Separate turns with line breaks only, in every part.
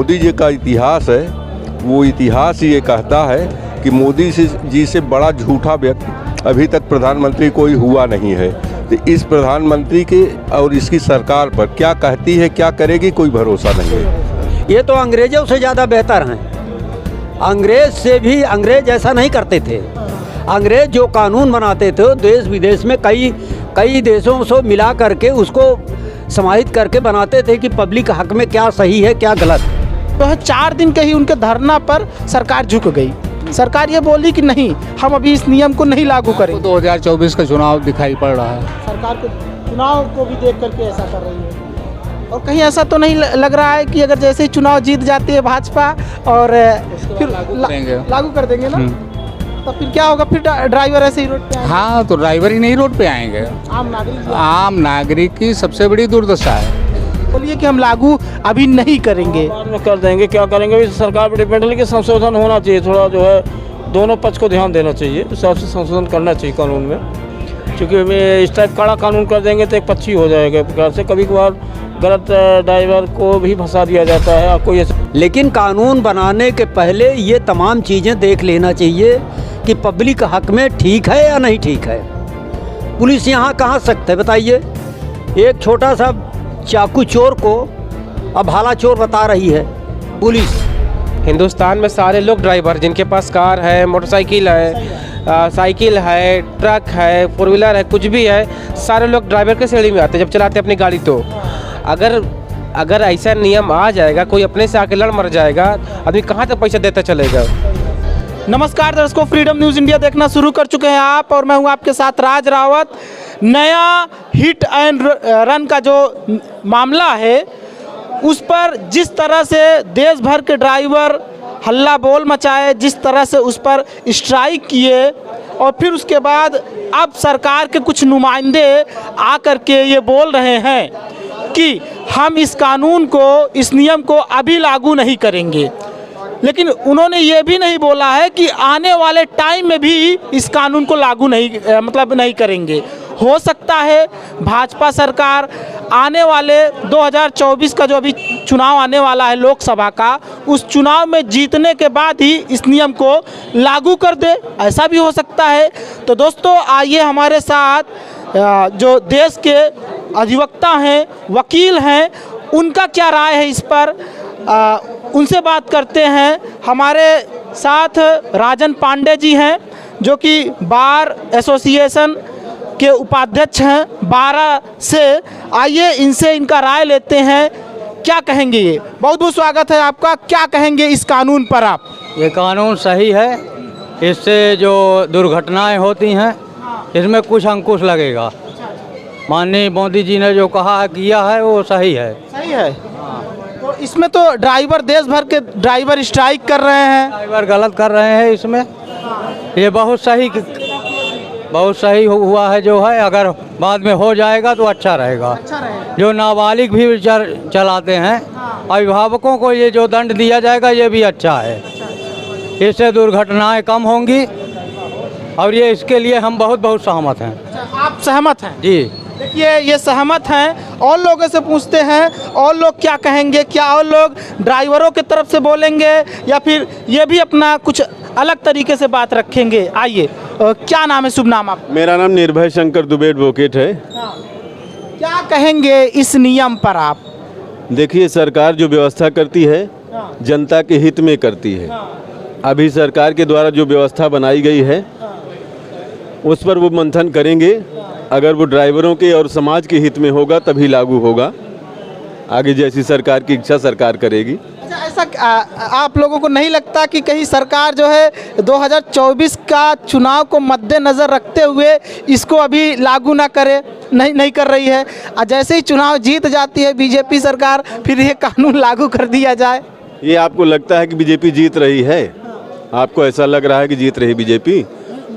मोदी जी का इतिहास है, वो इतिहास ये कहता है कि मोदी जी से बड़ा झूठा व्यक्ति अभी तक प्रधानमंत्री कोई हुआ नहीं है। तो इस प्रधानमंत्री के और इसकी सरकार पर क्या कहती है, क्या करेगी, कोई भरोसा नहीं है।
ये तो अंग्रेज़ों से ज़्यादा बेहतर हैं। अंग्रेज़ से भी अंग्रेज़ ऐसा नहीं करते थे। अंग्रेज़ जो कानून बनाते थे देश विदेश में कई देशों से मिला करके उसको समाहित करके बनाते थे कि पब्लिक हक में क्या सही है क्या गलत।
तो 4 दिन के ही उनके धरना पर सरकार झुक गई। सरकार ये बोली कि नहीं, हम अभी इस नियम को नहीं लागू करेंगे।
2024 का चुनाव दिखाई पड़ रहा है।
सरकार को चुनाव को भी देख करके ऐसा कर रही है। और कहीं ऐसा तो नहीं लग रहा है कि अगर जैसे ही चुनाव जीत जाती है भाजपा और फिर लागू कर देंगे ना, तो फिर क्या होगा? फिर ड्राइवर ऐसे ही रोड पे आएंगे।
हाँ, तो ड्राइवर ही नहीं रोड पे आएंगे, आम नागरिक की सबसे बड़ी दुर्दशा है।
बोलिए कि हम लागू अभी नहीं करेंगे,
बाद में कर देंगे। क्या करेंगे सरकार पर डिपेंड है, लेकिन संशोधन होना चाहिए। थोड़ा जो है दोनों पक्ष को ध्यान देना चाहिए, हिसाब से संशोधन करना चाहिए कानून में। क्योंकि इस टाइप कड़ा कानून कर देंगे तो एक पक्षी हो जाएगा प्रकार से। कभी कभार गलत ड्राइवर को भी फंसा दिया जाता है कोई।
लेकिन कानून बनाने के पहले ये तमाम चीज़ें देख लेना चाहिए कि पब्लिक हक में ठीक है या नहीं ठीक है। पुलिस यहाँ कहाँ सख्त है बताइए? एक छोटा सा चाकू चोर को अब भाला चोर बता रही है पुलिस।
हिंदुस्तान में सारे लोग ड्राइवर, जिनके पास कार है, मोटरसाइकिल है, साइकिल है, ट्रक है, 4 व्हीलर है, कुछ भी है, सारे लोग ड्राइवर के श्रेणी में आते हैं जब चलाते हैं अपनी गाड़ी। तो अगर ऐसा नियम आ जाएगा, कोई अपने से आके लड़ मर जाएगा, आदमी कहाँ तक पैसा देता चलेगा।
नमस्कार दर्शकों, फ्रीडम न्यूज़ इंडिया देखना शुरू कर चुके हैं आप, और मैं हूं आपके साथ राज रावत। नया हिट एंड रन का जो मामला है उस पर जिस तरह से देश भर के ड्राइवर हल्ला बोल मचाए, जिस तरह से उस पर स्ट्राइक किए, और फिर उसके बाद अब सरकार के कुछ नुमाइंदे आकर के ये बोल रहे हैं कि हम इस कानून को, इस नियम को अभी लागू नहीं करेंगे। लेकिन उन्होंने ये भी नहीं बोला है कि आने वाले टाइम में भी इस कानून को लागू नहीं करेंगे। हो सकता है भाजपा सरकार आने वाले 2024 का जो अभी चुनाव आने वाला है लोकसभा का, उस चुनाव में जीतने के बाद ही इस नियम को लागू कर दे, ऐसा भी हो सकता है। तो दोस्तों आइए हमारे साथ जो देश के अधिवक्ता हैं, वकील हैं, उनका क्या राय है इस पर, उनसे बात करते हैं। हमारे साथ राजन पांडे जी हैं जो कि बार एसोसिएशन के उपाध्यक्ष हैं 12 से। आइए इनसे इनका राय लेते हैं, क्या कहेंगे ये। बहुत बहुत स्वागत है आपका, क्या कहेंगे इस कानून पर आप?
ये कानून सही है, इससे जो दुर्घटनाएं होती हैं इसमें कुछ अंकुश लगेगा। माननीय मोदी जी ने जो कहा किया है वो सही है।
सही है। तो इसमें तो ड्राइवर, देश भर के ड्राइवर स्ट्राइक कर रहे हैं,
ड्राइवर गलत कर रहे हैं इसमें। ये बहुत सही हुआ है जो है, अगर बाद में हो जाएगा तो अच्छा रहेगा। जो नाबालिग भी चलाते हैं, अभिभावकों को ये जो दंड दिया जाएगा ये भी अच्छा है। इससे दुर्घटनाएं कम होंगी और ये इसके लिए हम बहुत सहमत हैं।
आप सहमत हैं?
जी
देखिए ये सहमत हैं। और लोगों से पूछते हैं और लोग क्या कहेंगे, क्या और लोग ड्राइवरों की तरफ से बोलेंगे या फिर ये भी अपना कुछ अलग तरीके से बात रखेंगे। आइए, क्या नाम है, शुभ नाम आप?
मेरा नाम निर्भय शंकर दुबे एडवोकेट है।
क्या कहेंगे इस नियम पर आप?
देखिए, सरकार जो व्यवस्था करती है जनता के हित में करती है। अभी सरकार के द्वारा जो व्यवस्था बनाई गई है उस पर वो मंथन करेंगे। अगर वो ड्राइवरों के और समाज के हित में होगा तभी लागू होगा। आगे जैसी सरकार की इच्छा सरकार करेगी।
ऐसा आप लोगों को नहीं लगता कि कहीं सरकार जो है 2024 का चुनाव को मद्देनज़र रखते हुए इसको अभी लागू ना करे, नहीं कर रही है? जैसे ही चुनाव जीत जाती है बीजेपी सरकार, फिर ये कानून लागू कर दिया जाए?
ये आपको लगता है कि बीजेपी जीत रही है? आपको ऐसा लग रहा है कि जीत रही बीजेपी?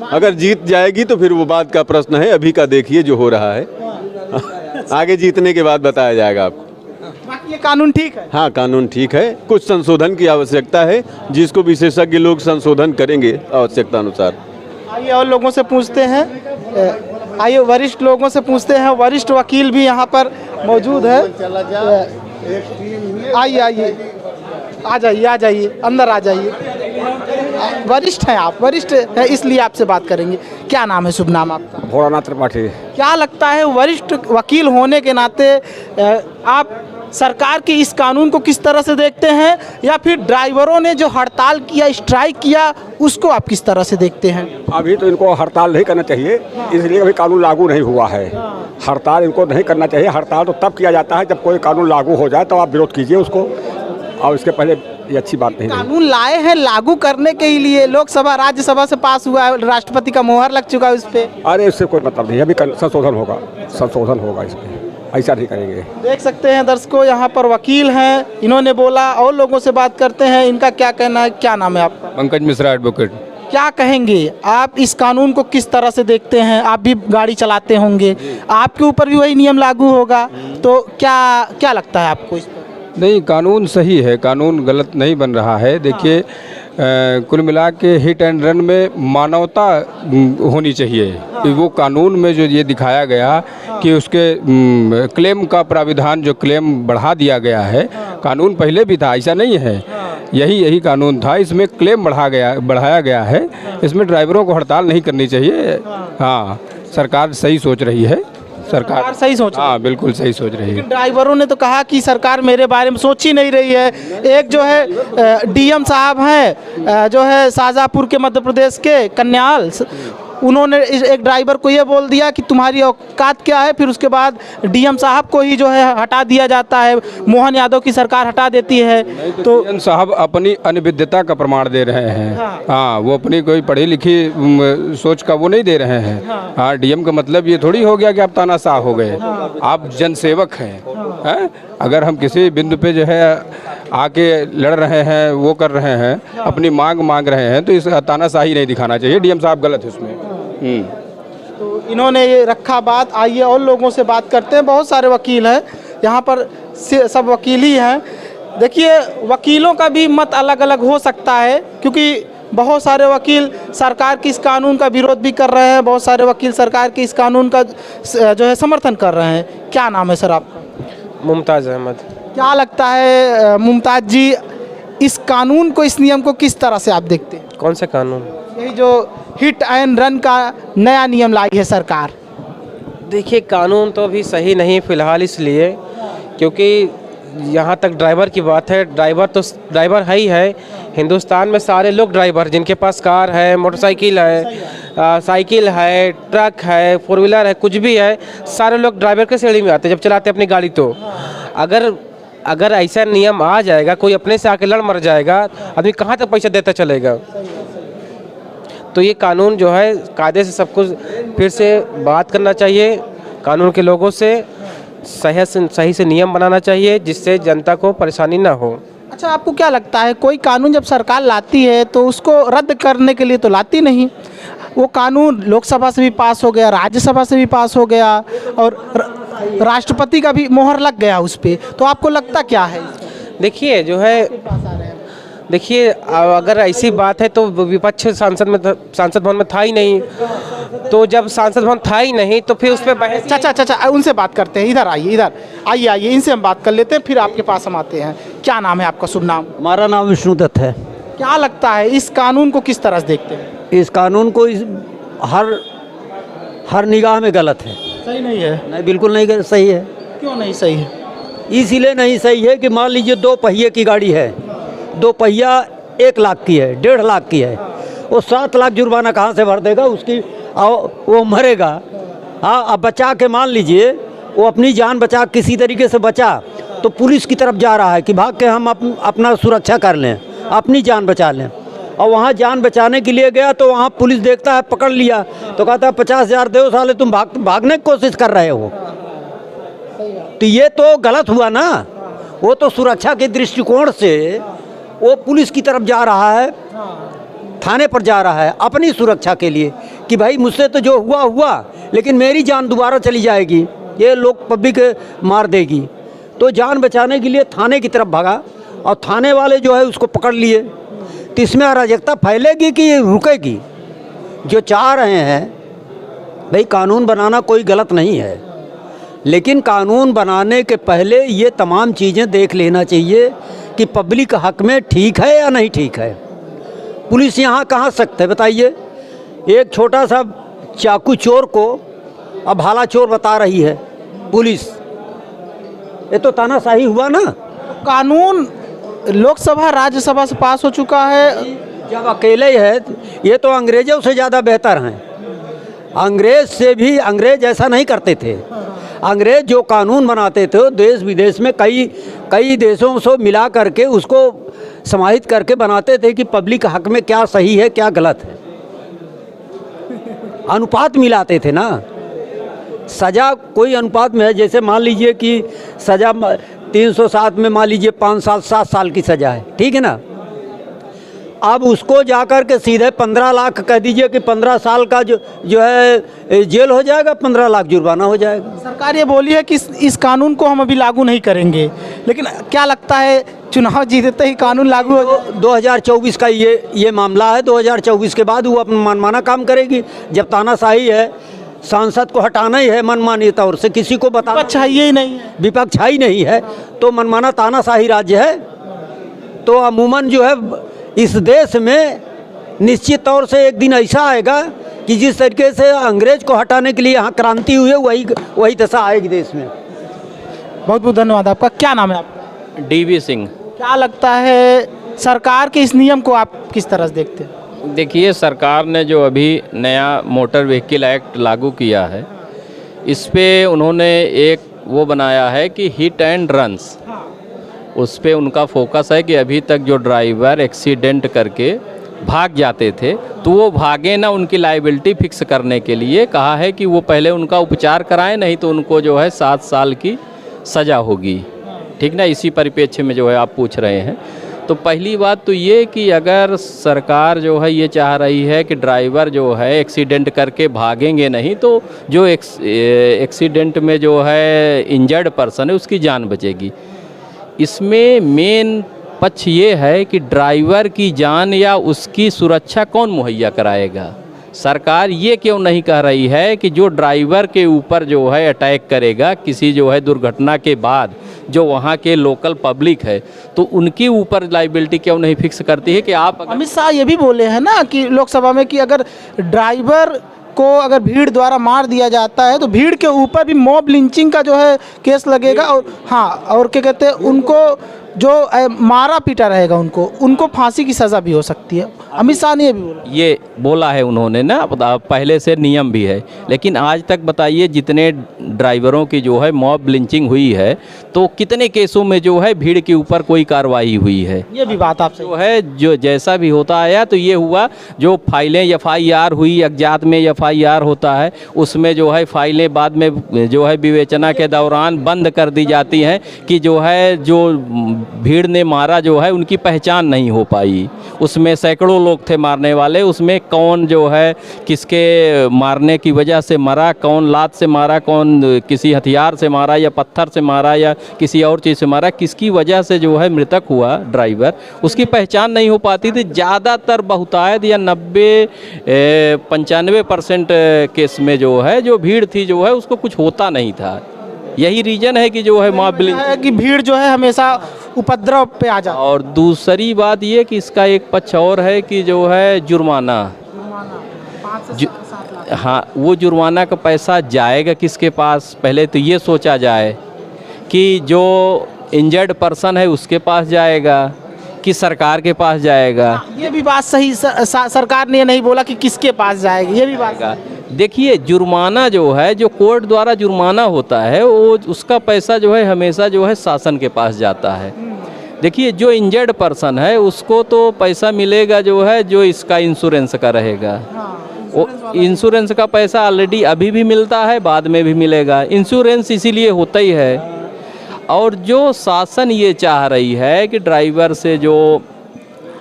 अगर जीत जाएगी तो फिर वो बात का प्रश्न है। अभी का देखिए जो हो रहा है, आगे जीतने के बाद बताया जाएगा आपको।
बाकी ये कानून ठीक है?
हाँ, कानून ठीक है। कुछ संशोधन की आवश्यकता है जिसको विशेषज्ञ लोग संशोधन करेंगे आवश्यकता अनुसार।
आइए और लोगों से पूछते हैं, आइए वरिष्ठ लोगों से पूछते हैं। वरिष्ठ वकील भी यहाँ पर मौजूद है। आइए आ जाइए अंदर आ जाइए। वरिष्ठ हैं आप, वरिष्ठ है इसलिए आपसे बात करेंगे। क्या नाम है, शुभ नाम आपका?
भोलानाथ त्रिपाठी।
क्या लगता है वरिष्ठ वकील होने के नाते आप सरकार के इस कानून को किस तरह से देखते हैं, या फिर ड्राइवरों ने जो हड़ताल किया, स्ट्राइक किया, उसको आप किस तरह से देखते हैं?
अभी तो इनको हड़ताल नहीं करना चाहिए, इसलिए अभी कानून लागू नहीं हुआ है। हड़ताल इनको नहीं करना चाहिए। हड़ताल तो तब किया जाता है जब कोई कानून लागू हो जाए, तो आप विरोध कीजिए उसको, और इसके पहले ये अच्छी बात नहीं है।
कानून लाए हैं लागू करने के लिए, लोकसभा राज्यसभा से पास हुआ है, राष्ट्रपति का मोहर लग चुका है उस पर।
अरे इससे कोई मतलब नहीं, अभी संशोधन होगा इसमें, ऐसा नहीं करेंगे।
देख सकते हैं दर्शकों, यहाँ पर वकील हैं, इन्होंने बोला, और लोगों से बात करते हैं, इनका क्या कहना है। क्या नाम है आपका?
पंकज मिश्रा एडवोकेट।
क्या कहेंगे आप, इस कानून को किस तरह से देखते हैं? आप भी गाड़ी चलाते होंगे, आपके ऊपर भी वही नियम लागू होगा, तो क्या लगता है आपको इस पर?
नहीं, कानून सही है, कानून गलत नहीं बन रहा है। देखिए कुल मिला के हिट एंड रन में मानवता होनी चाहिए। वो कानून में जो ये दिखाया गया कि उसके क्लेम का प्राविधान, जो क्लेम बढ़ा दिया गया है, कानून पहले भी था, ऐसा नहीं है, यही कानून था, इसमें क्लेम बढ़ाया गया है। इसमें ड्राइवरों को हड़ताल नहीं करनी चाहिए। हाँ, सरकार सही सोच रही है। सरकार
सही सोच,
हाँ बिल्कुल सही सोच रही है।
ड्राइवरों ने तो कहा कि सरकार मेरे बारे में सोच ही नहीं रही है। एक जो है डीएम साहब हैं, जो है शाहजहाँपुर के, मध्य प्रदेश के कन्याल, उन्होंने एक ड्राइवर को ये बोल दिया कि तुम्हारी औकात क्या है, फिर उसके बाद डीएम साहब को ही जो है हटा दिया जाता है, मोहन यादव की सरकार हटा देती है। तो
डीएम साहब अपनी अनिविद्यता का प्रमाण दे रहे हैं। हाँ, वो अपनी कोई पढ़ी लिखी सोच का वो नहीं दे रहे हैं। हाँ, डीएम का मतलब ये थोड़ी हो गया कि आप तानाशाह हो गए। आप जनसेवक हैं। अगर हम किसी बिंदु पे जो है आके लड़ रहे हैं, वो कर रहे हैं, अपनी मांग रहे हैं, तो इस तानाशाही नहीं दिखाना चाहिए। डीएम साहब गलत है उसमें।
तो इन्होंने ये रखा बात। आइए और लोगों से बात करते हैं। बहुत सारे वकील हैं यहाँ पर, सब वकील ही हैं। देखिए, वकीलों का भी मत अलग अलग हो सकता है, क्योंकि बहुत सारे वकील सरकार के इस कानून का विरोध भी कर रहे हैं, बहुत सारे वकील सरकार के इस कानून का जो है समर्थन कर रहे हैं। क्या नाम है सर आपका?
मुमताज़ अहमद।
क्या लगता है मुमताज़ जी, इस कानून को, इस नियम को किस तरह से आप देखते हैं?
कौन सा कानून?
यही जो हिट एंड रन का नया नियम लाई है सरकार।
देखिए, कानून तो अभी सही नहीं फ़िलहाल, इसलिए क्योंकि यहाँ तक ड्राइवर की बात है, ड्राइवर है ही है। हिंदुस्तान में सारे लोग ड्राइवर, जिनके पास कार है, मोटरसाइकिल है, साइकिल है, ट्रक है, फोर व्हीलर है, कुछ भी है, सारे लोग ड्राइवर के श्रेणी में आते हैं जब चलाते हैं अपनी गाड़ी। तो अगर ऐसा नियम आ जाएगा, कोई अपने से आके लड़ मर जाएगा, आदमी कहाँ तक पैसा देता चलेगा? तो ये कानून जो है, कायदे से सब कुछ फिर से बात करना चाहिए, कानून के लोगों से सही से नियम बनाना चाहिए, जिससे जनता को परेशानी ना हो।
अच्छा, आपको क्या लगता है, कोई कानून जब सरकार लाती है तो उसको रद्द करने के लिए तो लाती नहीं? वो कानून लोकसभा से भी पास हो गया, राज्यसभा से भी पास हो गया, और राष्ट्रपति का भी मोहर लग गया उस पर, तो आपको लगता क्या है?
देखिए जो है, देखिए अगर ऐसी बात है तो विपक्ष सांसद भवन में था ही नहीं, तो जब सांसद भवन था ही नहीं तो फिर उस पर बहस।
अच्छा, उनसे बात करते हैं। इधर आइए, इनसे हम बात कर लेते हैं, फिर आपके पास हम आते हैं। क्या नाम है आपका, शुभ नाम?
हमारा नाम विष्णुदत्त है।
क्या लगता है, इस कानून को किस तरह से देखते हैं?
इस कानून को हर निगाह में गलत है।
सही नहीं है?
नहीं, बिल्कुल नहीं सही है।
क्यों नहीं सही है?
इसीलिए नहीं सही है कि मान लीजिए 2 पहिए की गाड़ी है, 2 पहिया 1 लाख की है, 1.5 लाख की है, वो 7 लाख जुर्माना कहाँ से भर देगा उसकी? वो मरेगा। हाँ, अब बचा के मान लीजिए वो अपनी जान बचा, किसी तरीके से बचा, तो पुलिस की तरफ जा रहा है कि भाग के हम अपना सुरक्षा कर लें, अपनी जान बचा लें, और वहाँ जान बचाने के लिए गया तो वहाँ पुलिस देखता है, पकड़ लिया तो कहता है 50,000 दो, साले तुम भागने की कोशिश कर रहे हो। तो ये तो गलत हुआ ना। वो तो सुरक्षा के दृष्टिकोण से वो पुलिस की तरफ जा रहा है, थाने पर जा रहा है अपनी सुरक्षा के लिए, कि भाई मुझसे तो जो हुआ, लेकिन मेरी जान दोबारा चली जाएगी, ये लोग पब्लिक मार देगी। तो जान बचाने के लिए थाने की तरफ भागा, और थाने वाले जो है उसको पकड़ लिए। तो इसमें अराजकता फैलेगी कि रुकेगी? जो चाह रहे हैं भाई, कानून बनाना कोई गलत नहीं है, लेकिन कानून बनाने के पहले ये तमाम चीज़ें देख लेना चाहिए कि पब्लिक हक में ठीक है या नहीं ठीक है। पुलिस यहाँ कहाँ सख्त है बताइए। एक छोटा सा चाकू चोर को अब भाला चोर बता रही है पुलिस, ये तो तानाशाही हुआ ना।
कानून लोकसभा राज्यसभा से पास हो चुका है।
जब अकेले है, ये तो अंग्रेजों से ज़्यादा बेहतर हैं। अंग्रेज से भी, अंग्रेज ऐसा नहीं करते थे। अंग्रेज जो कानून बनाते थे देश विदेश में कई देशों से मिला करके उसको समाहित करके बनाते थे कि पब्लिक हक में क्या सही है क्या गलत है। अनुपात मिलाते थे ना। सज़ा कोई अनुपात में है, जैसे मान लीजिए कि सज़ा 307 में मान लीजिए 5 साल 7 साल की सज़ा है, ठीक है ना। अब उसको जाकर के सीधे 15 लाख कह दीजिए कि 15 साल का जो है जेल हो जाएगा, 15 लाख जुर्माना हो जाएगा।
सरकार ये बोली है कि इस कानून को हम अभी लागू नहीं करेंगे, लेकिन क्या लगता है चुनाव जीतते ही कानून लागू हो?
2024 का ये मामला है। 2024 के बाद वो अपना मनमाना काम करेगी। जब तानाशाही है, सांसद को हटाना ही है मनमानी तौर से, किसी को बताना
चाहिए ही नहीं है,
विपक्ष ही नहीं है, तो मनमाना तानाशाही राज्य है। तो अमूमन जो है इस देश में निश्चित तौर से एक दिन ऐसा आएगा कि जिस तरीके से अंग्रेज को हटाने के लिए यहाँ क्रांति हुई है, वही दशा आएगी देश में।
बहुत बहुत धन्यवाद। आपका क्या नाम है? आपका
DV सिंह।
क्या लगता है सरकार के इस नियम को आप किस तरह से देखते हैं?
देखिए, सरकार ने जो अभी नया मोटर व्हीकल एक्ट लागू किया है, इस पे उन्होंने एक वो बनाया है कि हिट एंड रन्स, उस पे उनका फोकस है कि अभी तक जो ड्राइवर एक्सीडेंट करके भाग जाते थे तो वो भागे ना, उनकी लायबिलिटी फिक्स करने के लिए कहा है कि वो पहले उनका उपचार कराएं, नहीं तो उनको जो है 7 साल की सज़ा होगी। ठीक ना, इसी परिप्रेक्ष्य में जो है आप पूछ रहे हैं। तो पहली बात तो ये कि अगर सरकार जो है ये चाह रही है कि ड्राइवर जो है एक्सीडेंट करके भागेंगे नहीं, तो जो एक्सीडेंट में जो है इंजर्ड पर्सन है उसकी जान बचेगी। इसमें मेन पक्ष ये है कि ड्राइवर की जान या उसकी सुरक्षा कौन मुहैया कराएगा। सरकार ये क्यों नहीं कह रही है कि जो ड्राइवर के ऊपर जो है अटैक करेगा किसी जो है दुर्घटना के बाद, जो वहाँ के लोकल पब्लिक है, तो उनके ऊपर लाइबिलिटी क्यों नहीं फिक्स करती है कि आप।
अमित शाह ये भी बोले हैं ना कि लोकसभा में कि अगर ड्राइवर को अगर भीड़ द्वारा मार दिया जाता है तो भीड़ के ऊपर भी मॉब लिंचिंग का जो है केस लगेगा। और हाँ, और क्या कहते हैं, उनको जो मारा पीटा रहेगा उनको फांसी की सज़ा भी हो सकती है। अमित शाह ने ये बोला
है उन्होंने ना, पहले से नियम भी है। लेकिन आज तक बताइए जितने ड्राइवरों की जो है मॉब लिंचिंग हुई है तो कितने केसों में जो है भीड़ के ऊपर कोई कार्रवाई हुई है?
ये भी बात आपसे
जो है, जो जैसा भी होता आया तो ये हुआ, जो फाइलें FIR हुई, अज्ञात में FIR होता है, उसमें जो है फाइलें बाद में जो है विवेचना के दौरान बंद कर दी जाती हैं कि जो है जो भीड़ ने मारा जो है उनकी पहचान नहीं हो पाई। उसमें सैकड़ों लोग थे मारने वाले, उसमें कौन जो है किसके मारने की वजह से मरा, कौन लात से मारा, कौन किसी हथियार से मारा या पत्थर से मारा या किसी और चीज़ से मारा, किसकी वजह से जो है मृतक हुआ ड्राइवर, उसकी पहचान नहीं हो पाती थी। ज़्यादातर बहुतायत या 90-95% केस में जो है जो भीड़ थी जो है उसको कुछ होता नहीं था। यही रीज़न है कि जो है मॉब लिंचिंग की भीड़ जो है हमेशा उपद्रव पे आ जाती है। और दूसरी बात ये कि इसका एक पक्ष और है कि जो है जुर्माना, हाँ, वो जुर्माना का पैसा जाएगा किसके पास? पहले तो ये सोचा जाए कि जो इंजर्ड पर्सन है उसके पास जाएगा कि सरकार के पास जाएगा।
ये भी बात सही, सरकार ने ये नहीं बोला कि किसके पास जाएगा, ये भी बात।
देखिए, जुर्माना जो है, जो कोर्ट द्वारा जुर्माना होता है, वो उसका पैसा जो है हमेशा जो है शासन के पास जाता है। देखिए, जो इंजर्ड पर्सन है उसको तो पैसा मिलेगा जो है जो इसका इंश्योरेंस का रहेगा। वो इंश्योरेंस का पैसा ऑलरेडी अभी भी मिलता है, बाद में भी मिलेगा। इंश्योरेंस इसीलिए होता ही है। और जो शासन ये चाह रही है कि ड्राइवर से जो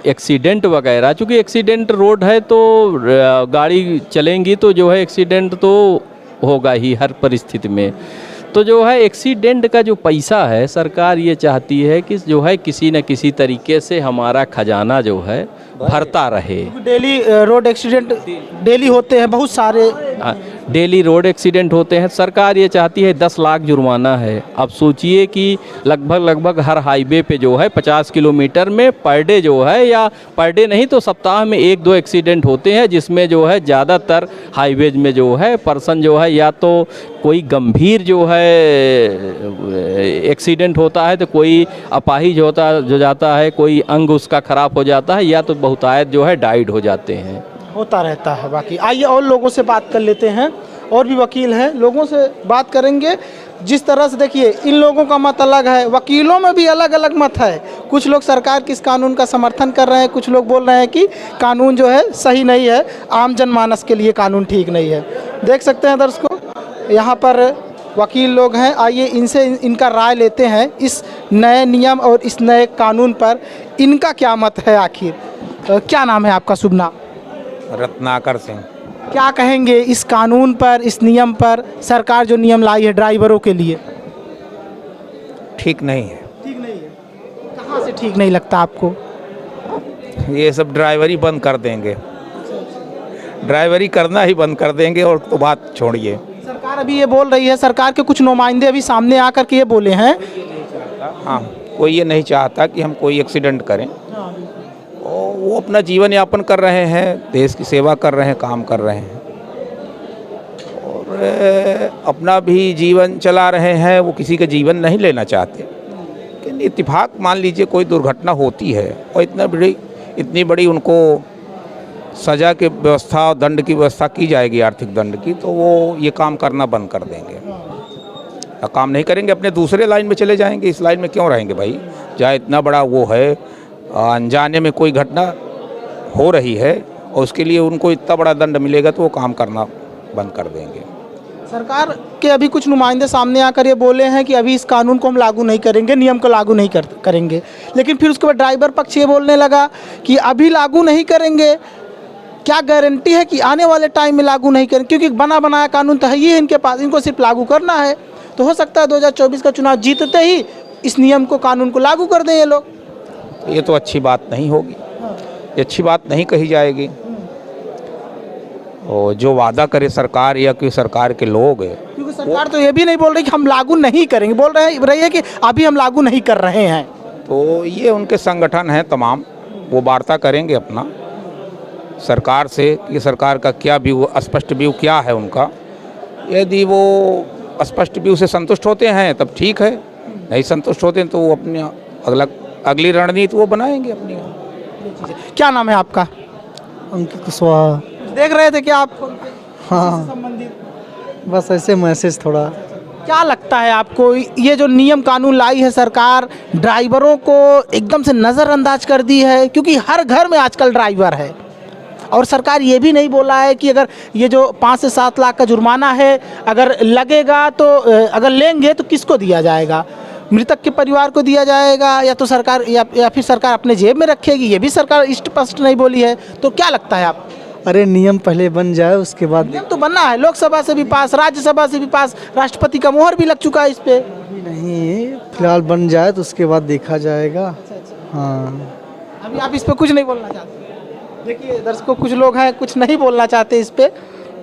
एक्सीडेंट वगैरह, चूँकि एक्सीडेंट रोड है तो गाड़ी चलेंगी तो जो है एक्सीडेंट तो होगा ही हर परिस्थिति में। तो जो है एक्सीडेंट का जो पैसा है, सरकार ये चाहती है कि जो है किसी न किसी तरीके से हमारा खजाना जो है भरता रहे।
डेली रोड एक्सीडेंट डेली होते हैं बहुत सारे।
डेली रोड एक्सीडेंट होते हैं। सरकार ये चाहती है 10 लाख जुर्माना है। अब सोचिए कि लगभग हर हाईवे पे जो है 50 किलोमीटर में पर डे जो है, या पर डे नहीं तो सप्ताह में 1-2 एक्सीडेंट होते हैं, जिसमें जो है ज़्यादातर हाईवेज में जो है पर्सन जो है या तो कोई गंभीर जो है एक्सीडेंट होता है, तो कोई अपाहिज जो जाता है, कोई अंग उसका ख़राब हो जाता है, या तो बहुतायत जो है डाइड हो जाते हैं।
होता रहता है। बाकी आइए और लोगों से बात कर लेते हैं, और भी वकील हैं, लोगों से बात करेंगे। जिस तरह से देखिए, इन लोगों का मत अलग है, वकीलों में भी अलग अलग मत है। कुछ लोग सरकार के इस कानून का समर्थन कर रहे हैं, कुछ लोग बोल रहे हैं कि कानून जो है सही नहीं है, आम जनमानस के लिए कानून ठीक नहीं है। देख सकते हैं दर्शकों, यहाँ पर वकील लोग हैं। आइए इनसे इनका राय लेते हैं इस नए नियम और इस नए कानून पर इनका क्या मत है आखिर। क्या नाम है आपका, शुभ नाम?
रत्नाकर सिंह।
क्या कहेंगे इस कानून पर, इस नियम पर? सरकार जो नियम लाई है ड्राइवरों के लिए,
ठीक नहीं है।
ठीक नहीं है? कहाँ से ठीक नहीं लगता आपको?
ये सब ड्राइवरी बंद कर देंगे, ड्राइवरी करना ही बंद कर देंगे, और तो बात छोड़िए।
सरकार अभी ये बोल रही है, सरकार के कुछ नुमाइंदे अभी सामने आकर के ये बोले हैं।
हाँ, कोई ये नहीं चाहता कि हम कोई एक्सीडेंट करें। वो अपना जीवन यापन कर रहे हैं, देश की सेवा कर रहे हैं, काम कर रहे हैं, और अपना भी जीवन चला रहे हैं। वो किसी का जीवन नहीं लेना चाहते। लेकिन इत्तेफाक मान लीजिए कोई दुर्घटना होती है, और इतनी बड़ी उनको सज़ा की व्यवस्था और दंड की व्यवस्था की जाएगी, आर्थिक दंड की, तो वो ये काम करना बंद कर देंगे। काम नहीं करेंगे, अपने दूसरे लाइन में चले जाएंगे। इस लाइन में क्यों रहेंगे भाई? जहाँ इतना बड़ा वो है, अनजाने में कोई घटना हो रही है और उसके लिए उनको इतना बड़ा दंड मिलेगा, तो वो काम करना बंद कर देंगे।
सरकार के अभी कुछ नुमाइंदे सामने आकर ये बोले हैं कि अभी इस कानून को हम लागू नहीं करेंगे, नियम को लागू नहीं करेंगे। लेकिन फिर उसके बाद ड्राइवर पक्ष ये बोलने लगा कि अभी लागू नहीं करेंगे, क्या गारंटी है कि आने वाले टाइम में लागू नहीं करें? क्योंकि बना बनाया कानून तो है ही है इनके पास, इनको सिर्फ लागू करना है। तो हो सकता है 2024 का चुनाव जीतते ही इस नियम को, कानून को लागू कर दें ये लोग।
ये तो अच्छी बात नहीं होगी, ये अच्छी बात नहीं कही जाएगी। और जो वादा करे सरकार या कोई सरकार के लोग है,
क्योंकि सरकार तो ये भी नहीं बोल रही कि हम लागू नहीं करेंगे, बोल रही है कि अभी हम लागू नहीं कर रहे हैं।
तो ये उनके संगठन हैं तमाम, वो वार्ता करेंगे अपना सरकार से कि सरकार का क्या व्यू, स्पष्ट व्यू क्या है उनका। यदि वो स्पष्ट व्यू से संतुष्ट होते हैं तब ठीक है, नहीं संतुष्ट होते हैं तो वो अपनी अगली रणनीति वो बनाएंगे अपनी।
क्या नाम है आपका?
अंकित कुशवाहा।
देख रहे थे क्या आप?
हाँ,
संबंधित
बस ऐसे मैसेज थोड़ा।
क्या लगता है आपको, ये जो नियम कानून लाई है सरकार, ड्राइवरों को एकदम से नज़रअंदाज कर दी है? क्योंकि हर घर में आजकल ड्राइवर है, और सरकार ये भी नहीं बोला है कि अगर ये जो 5 से 7 लाख का जुर्माना है अगर लगेगा तो अगर लेंगे तो किसको दिया जाएगा? मृतक के परिवार को दिया जाएगा, या तो सरकार या फिर सरकार अपने जेब में रखेगी? ये भी सरकार स्पष्ट नहीं बोली है। तो क्या लगता है आप?
अरे नियम पहले बन जाए, उसके बाद
नियम तो बनना है, लोकसभा से भी पास, राज्यसभा से भी पास, राष्ट्रपति का मोहर भी लग चुका है इस पे।
नहीं, फिलहाल बन जाए तो उसके बाद देखा जाएगा। हाँ,
अभी आप इस पे कुछ नहीं बोलना चाहते? देखिए दर्शकों, कुछ लोग हैं कुछ नहीं बोलना चाहते इस पे,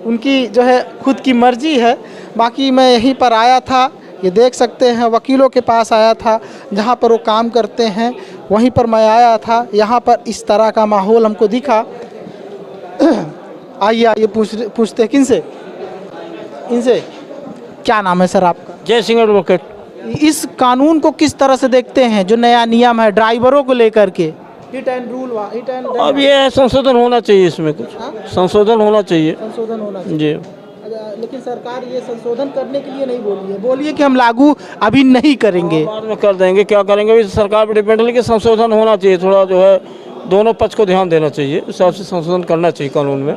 उनकी जो है खुद की मर्जी है। बाकी मैं यहीं पर आया था, ये देख सकते हैं, वकीलों के पास आया था जहाँ पर वो काम करते हैं, वहीं पर मैं आया था। यहाँ पर इस तरह का माहौल हमको दिखा। आइए पूछते हैं किनसे, इनसे। क्या नाम है सर आपका?
जय सिंह एडवोकेट।
इस कानून को किस तरह से देखते हैं, जो नया नियम है ड्राइवरों को लेकर के? Hit and rule, hit and
अब ये संशोधन होना चाहिए, इसमें कुछ संशोधन होना चाहिए।
संशोधन होना चाहिए
जी।
लेकिन सरकार ये संशोधन करने के लिए नहीं बोली है, बोली है कि हम लागू अभी नहीं करेंगे,
बाद में कर देंगे। क्या करेंगे भी सरकार पर डिपेंड है, लेकिन संशोधन होना चाहिए। थोड़ा जो है दोनों पक्ष को ध्यान देना चाहिए, उस हिसाब से संशोधन करना चाहिए कानून में।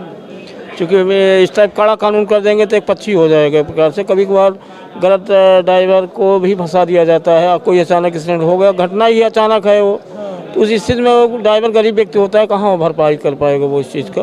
क्योंकि इस टाइप कड़ा कानून कर देंगे तो एक पक्षी हो जाएगा एक प्रकार से। कभी कभार गलत ड्राइवर को भी फंसा दिया जाता है। कोई अचानक एक्सीडेंट हो गया, घटना ही अचानक है वो, तो उस स्थिति में वो ड्राइवर गरीब व्यक्ति होता है, कहाँ भरपाई कर पाएगा वो इस चीज़ का?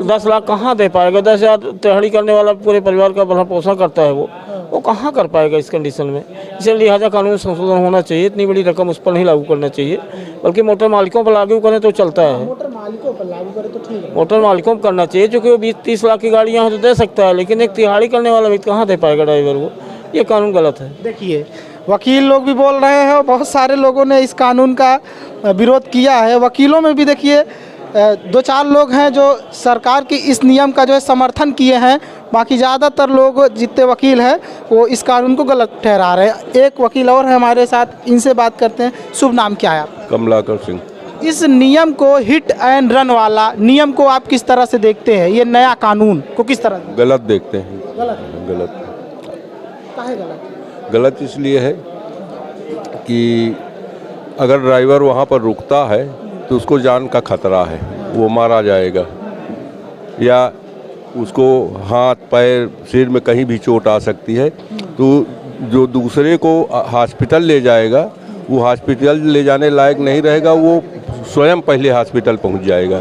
10 लाख कहाँ दे पाएगा? 10,000 दिहाड़ी करने वाला पूरे परिवार का भरण पोषण करता है, वो कहाँ कर पाएगा इस कंडीशन में? इसलिए लिहाजा कानून संशोधन होना चाहिए। इतनी बड़ी रकम उस पर नहीं लागू करना चाहिए, बल्कि मोटर मालिकों पर लागू करें तो चलता है।
मालिकों पर लागू करे तो ठीक है।
मोटर मालिकों को करना चाहिए, क्योंकि वो 20-30 लाख की गाड़ियाँ हैं तो दे सकता है, लेकिन एक तिहाड़ी करने वाला भी कहाँ दे पाएगा ड्राइवर को। ये कानून गलत है।
देखिए वकील लोग भी बोल रहे हैं और बहुत सारे लोगों ने इस कानून का विरोध किया है। वकीलों में भी देखिए 2-4 लोग हैं जो सरकार की इस नियम का जो है समर्थन किए हैं, बाकी ज़्यादातर लोग जितने वकील हैं वो इस कानून को गलत ठहरा रहे हैं। एक वकील और है हमारे साथ, इनसे बात करते हैं। शुभ नाम क्या है आपका?
कमलाकर सिंह।
इस नियम को, हिट एंड रन वाला नियम को आप किस तरह से देखते हैं? ये नया कानून को किस तरह से?
गलत देखते हैं। गलत
काहे गलत?
गलत इसलिए है कि अगर ड्राइवर वहाँ पर रुकता है तो उसको जान का खतरा है, वो मारा जाएगा या उसको हाथ पैर सिर में कहीं भी चोट आ सकती है। तो जो दूसरे को हॉस्पिटल ले जाएगा वो हॉस्पिटल ले जाने लायक नहीं रहेगा, वो स्वयं पहले हॉस्पिटल पहुंच जाएगा।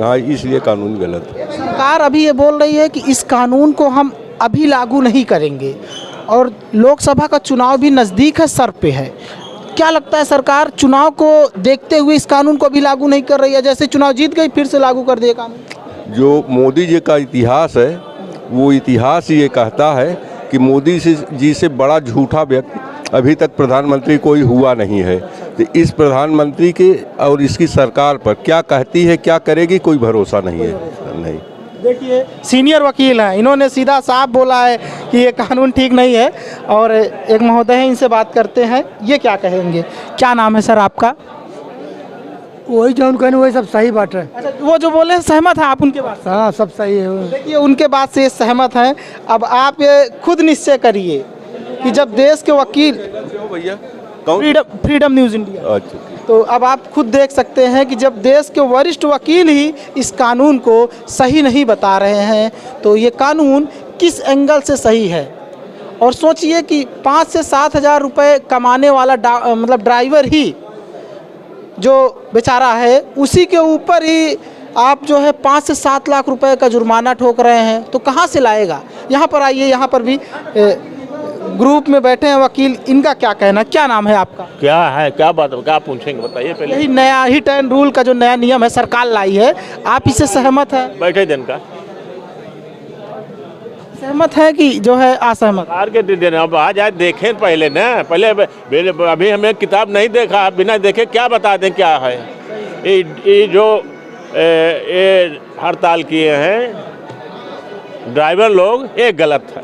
हाँ, इसलिए कानून गलत है।
सरकार अभी ये बोल रही है कि इस कानून को हम अभी लागू नहीं करेंगे और लोकसभा का चुनाव भी नज़दीक है, सर पे है। क्या लगता है सरकार चुनाव को देखते हुए इस कानून को भी लागू नहीं कर रही है? जैसे चुनाव जीत गई फिर से लागू कर दिए कानून।
जो मोदी जी का इतिहास है वो इतिहास ये कहता है कि मोदी जी से बड़ा झूठा व्यक्ति अभी तक प्रधानमंत्री कोई हुआ नहीं है। तो इस प्रधानमंत्री के और इसकी सरकार पर क्या कहती है क्या करेगी कोई भरोसा नहीं है। नहीं,
देखिए सीनियर वकील हैं, इन्होंने सीधा साफ बोला है कि ये कानून ठीक नहीं है। और एक महोदय हैं, इनसे बात करते हैं, ये क्या कहेंगे? क्या नाम है सर आपका?
वही जो उनका वही सब सही बात है।
अच्छा, वो जो बोले सहमत हैं आप उनके बात से?
हाँ, सब सही है।
देखिए उनके बात से सहमत हैं। अब आप ये खुद निश्चय करिए कि जब देश के वकील,
भैया
फ्रीडम न्यूज़ इंडिया,
अच्छा,
तो अब आप खुद देख सकते हैं कि जब देश के वरिष्ठ वकील ही इस कानून को सही नहीं बता रहे हैं तो ये कानून किस एंगल से सही है? और सोचिए कि 5 से 7 हज़ार रुपये कमाने वाला मतलब ड्राइवर ही जो बेचारा है, उसी के ऊपर ही आप जो है 5 से 7 लाख रुपए का जुर्माना ठोक रहे हैं, तो कहाँ से लाएगा? यहाँ पर आइए, यहाँ पर भी ग्रुप में बैठे हैं वकील, इनका क्या कहना? क्या नाम है आपका?
क्या है, क्या बात, क्या पूछेंगे बताइए पहले।
यही नया हिट एंड रूल का जो नया नियम है सरकार लाई है, आप इससे सहमत है?
बैठे दिन का
सहमत है कि जो है असहमत?
सरकार के दिन अब आ जाए, देखें पहले ना, पहले अभी हमें किताब नहीं देखा, बिना देखे क्या बता दें क्या है। ये जो ये हड़ताल किए हैं ड्राइवर लोग, ये गलत है।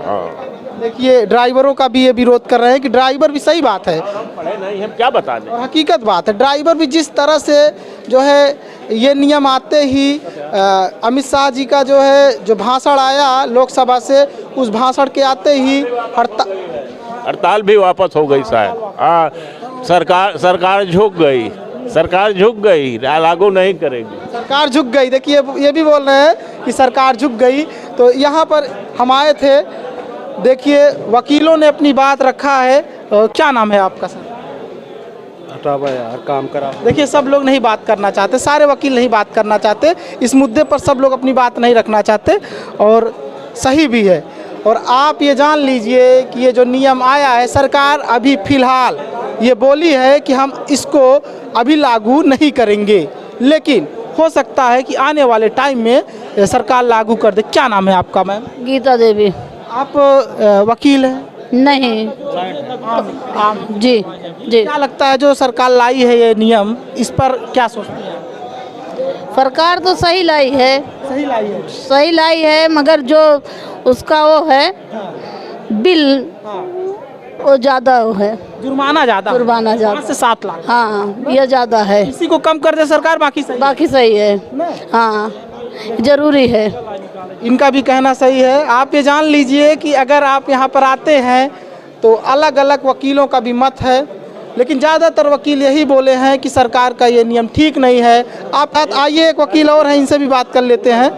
हाँ,
देखिए ड्राइवरों का भी ये विरोध कर रहे हैं कि ड्राइवर भी, सही बात है,
पढ़े नहीं हम क्या बता दें।
और हकीकत बात है, ड्राइवर भी जिस तरह से जो है ये नियम आते ही अमित शाह जी का जो है जो भाषण आया लोकसभा से, उस भाषण के आते ही
हड़ताल भी वापस हो गई शायद। हाँ, सरकार झुक गई, सरकार झुक गई, लागू नहीं करेगी, सरकार
झुक गई। देखिए ये भी बोल रहे हैं कि सरकार झुक गई। तो यहाँ पर हम आए थे, देखिए वकीलों ने अपनी बात रखा है। क्या नाम है आपका सर?
हटावा यार, काम करा।
देखिए सब लोग नहीं बात करना चाहते, सारे वकील नहीं बात करना चाहते इस मुद्दे पर, सब लोग अपनी बात नहीं रखना चाहते और सही भी है। और आप ये जान लीजिए कि ये जो नियम आया है, सरकार अभी फ़िलहाल ये बोली है कि हम इसको अभी लागू नहीं करेंगे, लेकिन हो सकता है कि आने वाले टाइम में सरकार लागू कर दे। क्या नाम है आपका मैम?
गीता देवी।
आप वकील हैं?
नहीं। जी जी।
क्या लगता है जो सरकार लाई है ये नियम, इस पर क्या सोचते हैं?
सरकार तो सही लाई है,
सही लाई है,
सही लाई है, मगर जो उसका वो है बिल वो ज़्यादा वो है,
जुर्माना ज़्यादा,
5
से 7 लाख।
हाँ, ये ज़्यादा है।
इसी को कम कर दे सरकार, बाकी सही
है। हाँ, जरूरी है।
इनका भी कहना सही है। आप ये जान लीजिए कि अगर आप यहाँ पर आते हैं तो अलग अलग वकीलों का भी मत है, लेकिन ज़्यादातर वकील यही बोले हैं कि सरकार का ये नियम ठीक नहीं है। आप आइए, एक वकील और हैं, इनसे भी बात कर लेते हैं।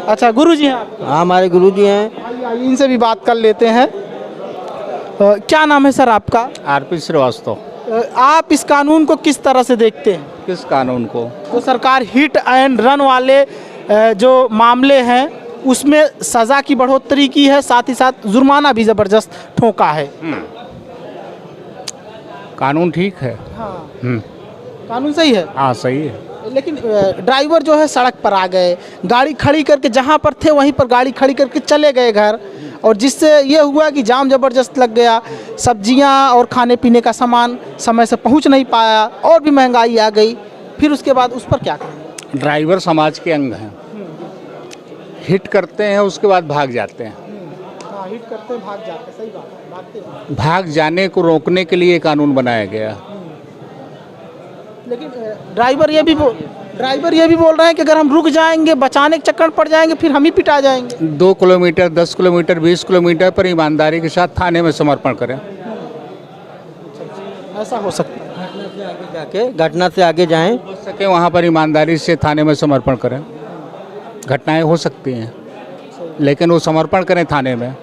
अच्छा, गुरुजी हैं?
हाँ, हमारे गुरुजी हैं।
आइए इनसे भी बात कर लेते हैं। क्या नाम है सर आपका?
आरपी श्रीवास्तव।
आप इस कानून को किस तरह से देखते हैं?
किस कानून को?
तो सरकार हिट एंड रन वाले जो मामले हैं उसमें सज़ा की बढ़ोतरी की है, साथ ही साथ जुर्माना भी ज़बरदस्त ठोका है।
कानून ठीक है।
हाँ। कानून सही है।
हाँ सही है।
लेकिन ड्राइवर जो है सड़क पर आ गए, गाड़ी खड़ी करके जहाँ पर थे वहीं पर गाड़ी खड़ी करके चले गए घर, और जिससे ये हुआ कि जाम ज़बरदस्त लग गया, सब्जियां और खाने पीने का सामान समय से पहुंच नहीं पाया और भी महंगाई आ गई। फिर उसके बाद उस पर क्या करें?
ड्राइवर समाज के अंग हैं, हिट करते हैं उसके बाद भाग जाते हैं।
हाँ, हिट करते हैं, भाग जाते हैं, सही बात है, भागते हैं।
भाग जाने को रोकने के लिए कानून बनाया गया।
लेकिन ड्राइवर ये भी बोल रहे हैं कि अगर हम रुक जाएंगे, बचाने के चक्कर में पड़ जाएंगे, फिर हम ही पिटा जाएंगे।
2 किलोमीटर, 10 किलोमीटर, 20 किलोमीटर पर ईमानदारी के साथ थाने में समर्पण करें।
ऐसा हो सकता है।
घटना से आगे जाएं,
हो सके वहाँ पर ईमानदारी से थाने में समर्पण करें। घटनाएं हो सकती हैं, लेकिन वो समर्पण करें थाने में,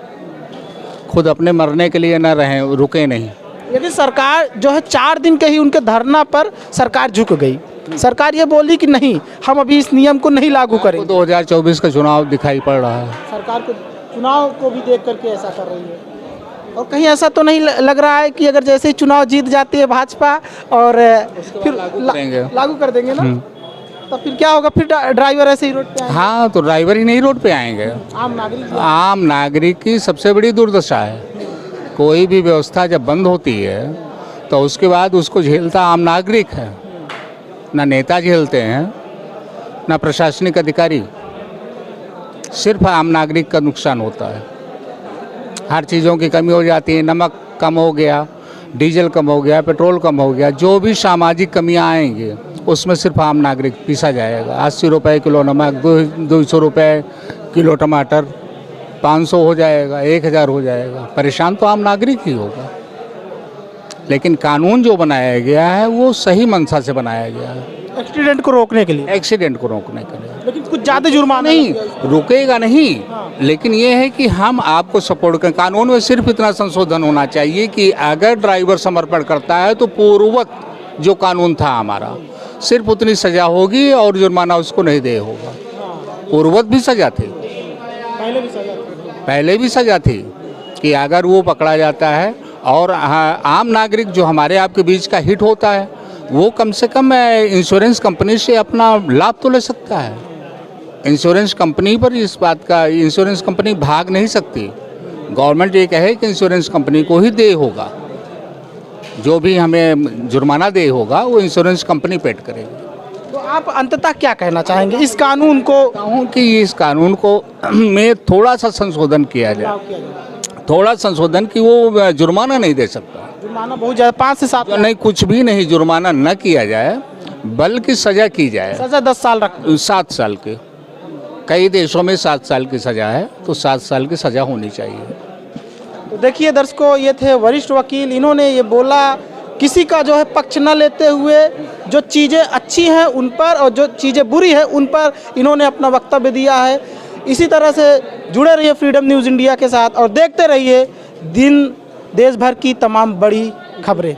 खुद अपने मरने के लिए ना रहें, रुके नहीं।
लेकिन सरकार जो है 4 दिन के ही उनके धरना पर सरकार झुक गई। सरकार ये बोली कि नहीं, हम अभी इस नियम को नहीं लागू करेंगे।
2024 का चुनाव दिखाई पड़ रहा है।
सरकार को चुनाव को भी देख करके ऐसा कर रही है, और कहीं ऐसा तो नहीं लग रहा है कि अगर जैसे ही चुनाव जीत जाती है भाजपा और फिर लागू कर देंगे ना, तो फिर क्या होगा? फिर ड्राइवर ऐसे ही रोड पे आएंगे।
हाँ, तो ड्राइवर ही नहीं रोड पे आएंगे, आम नागरिक की सबसे बड़ी दुर्दशा है। कोई भी व्यवस्था जब बंद होती है तो उसके बाद उसको झेलता आम नागरिक है, ना नेता झेलते हैं, ना प्रशासनिक अधिकारी, सिर्फ आम नागरिक का नुकसान होता है। हर चीज़ों की कमी हो जाती है, नमक कम हो गया, डीजल कम हो गया, पेट्रोल कम हो गया, जो भी सामाजिक कमियां आएंगी उसमें सिर्फ आम नागरिक पीसा जाएगा। 80 रुपये किलो नमक, 200 रुपये किलो टमाटर, 500 हो जाएगा, 1000 हो जाएगा। परेशान तो आम नागरिक ही होगा। लेकिन कानून जो बनाया गया है वो सही मंशा से बनाया गया है,
एक्सीडेंट को रोकने के लिए।
एक्सीडेंट को रोकने के लिए।
लेकिन कुछ ज़्यादा जुर्माना
नहीं, रुकेगा नहीं। लेकिन ये है कि हम आपको सपोर्ट करें। कानून में सिर्फ इतना संशोधन होना चाहिए कि अगर ड्राइवर समर्पण करता है तो पूर्ववत जो कानून था हमारा, सिर्फ उतनी सज़ा होगी और जुर्माना उसको नहीं दे होगा। पूर्ववत भी सज़ा थी, पहले भी सज़ा थी कि अगर वो पकड़ा जाता है और आम नागरिक जो हमारे आपके बीच का हिट होता है वो कम से कम इंश्योरेंस कंपनी से अपना लाभ तो ले सकता है। इंश्योरेंस कंपनी पर इस बात का, इंश्योरेंस कंपनी भाग नहीं सकती। गवर्नमेंट ये कहे कि इंश्योरेंस कंपनी को ही दे होगा, जो भी हमें जुर्माना दे होगा वो इंश्योरेंस कंपनी पेड करेगी।
तो आप अंततः क्या कहना चाहेंगे इस कानून को?
कि इस कानून को में थोड़ा सा संशोधन किया जाए, थोड़ा संशोधन कि वो जुर्माना नहीं दे सकता।
जुर्माना बहुत ज़्यादा, 5 से 7
नहीं, कुछ भी नहीं, जुर्माना न किया जाए बल्कि सज़ा की जाए।
सज़ा 10 साल रख
7 साल के, कई देशों में 7 साल की सज़ा है, तो 7 साल की सज़ा होनी चाहिए।
तो देखिए दर्शकों, ये थे वरिष्ठ वकील। इन्होंने ये बोला, किसी का जो है पक्ष न लेते हुए जो चीज़ें अच्छी हैं उन पर और जो चीज़ें बुरी हैं उन पर इन्होंने अपना वक्तव्य दिया है। इसी तरह से जुड़े रहिए फ्रीडम न्यूज़ इंडिया के साथ और देखते रहिए दिन देश भर की तमाम बड़ी खबरें।